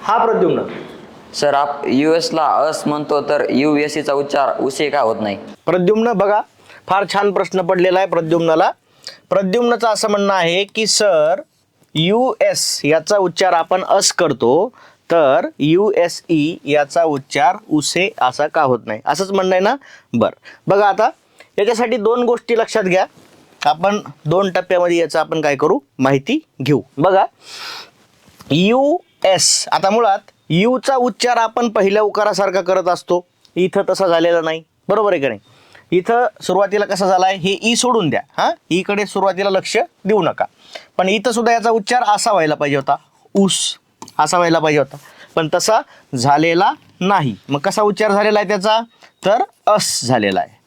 हा प्रद्युम्न. सर आप US ला अस म्हणतो तर USC चा उच्चार उसे का होत नाही? प्रद्युम्न बघा, फार छान प्रश्न पडलेला आहे प्रद्युम्नाला. प्रद्युम्नचं असं म्हणणं आहे की सर US याचा उच्चार आपण अस करतो, तर USE याचा उच्चार उसे असा का होत नाही, असंच म्हणणं आहे ना. बरं बघा, आता याच्यासाठी दोन गोष्टी लक्षात घ्या. आपण दोन टप्प्यामध्ये याचं आपण काय करू, माहिती घेऊ. बघा, US आता मुळात यूचा उच्चार आपण पहिल्या उकारासारखा करत असतो. इथं तसं झालेलं नाही, बरोबर आहे का नाही. इथं सुरुवातीला कसा झालाय, हे ई सोडून द्या, हा ईकडे सुरुवातीला लक्ष देऊ नका. पण इथं सुद्धा याचा उच्चार असा व्हायला पाहिजे होता, ऊस असा व्हायला पाहिजे होता, पण तसा झालेला नाही. मग कसा उच्चार झालेला आहे त्याचा, तर अस झालेला आहे.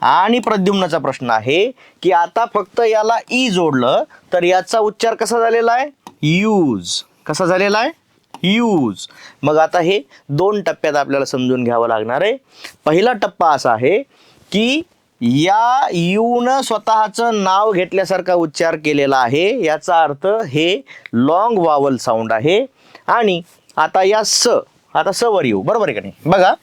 आणि प्रद्युम्नाचा प्रश्न आहे की आता फक्त याला ई जोडलं तर याचा उच्चार कसा झालेला आहे, यूज. कसा झालेला आहे, यूज. मग आता हे दोन टप्प्यात आपल्याला समजून घ्यावं लागणार आहे. पहिला टप्पा असा आहे की या यूनं स्वतःचं नाव घेतल्यासारखा उच्चार केलेला आहे, याचा अर्थ हे लॉंग वावल साऊंड आहे. आणि आता या आता स वर येऊ, बरोबर आहे का नाही. बघा,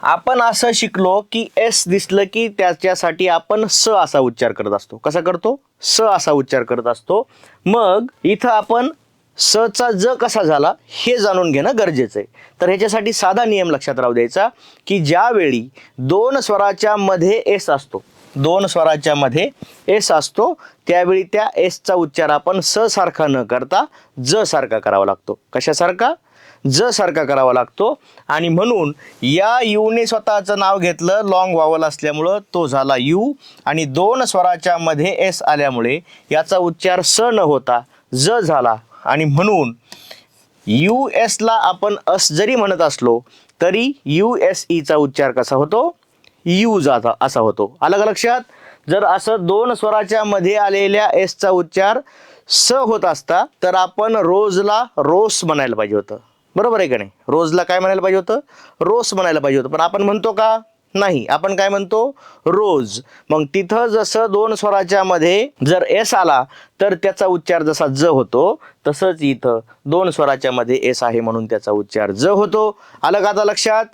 आपण असं शिकलो की एस दिसलं की त्याच्यासाठी आपण स असा उच्चार करत असतो. कसा करतो, स असा उच्चार करत असतो. मग इथं आपण सचा ज कसा झाला हे जाणून घेणं गरजेचं आहे. तर ह्याच्यासाठी साधा नियम लक्षात राहू द्यायचा की ज्यावेळी दोन स्वराच्या मध्ये एस असतो, दोन स्वराच्या मध्ये एस असतो, त्यावेळी त्या एसचा उच्चार आपण स सारखा न करता ज सारखा करावा लागतो. कशासारखा, ज सारखा करावा लागतो. आणि म्हणून या यूने स्वतःचं नाव घेतलं, लॉंग वावल असल्यामुळं तो झाला यू, आणि दोन स्वराच्या मध्ये एस आल्यामुळे याचा उच्चार स न होता ज झाला. आणि म्हणून US ला आपण अस जरी म्हणत असलो तरी USE चा उच्चार कसा होतो, यू जाता असा होतो. आलं का लक्षात. जर असं दोन स्वराच्या मध्ये आलेल्या एसचा उच्चार स होत असता तर आपण रोजला रोस म्हणायला पाहिजे होतं, बरोबर आहे का नाही. रोजला काय म्हणायला पाहिजे होतं, रोस म्हणायला पाहिजे होतं. पण आपण म्हणतो का, नाही, आपण काय म्हणतो, रोज. मग तिथं जसं दोन स्वराच्या मध्ये जर एस आला तर त्याचा उच्चार जसा ज होतो, तसंच इथं दोन स्वराच्या मध्ये एस आहे म्हणून त्याचा उच्चार ज होतो. आलं का आता लक्षात.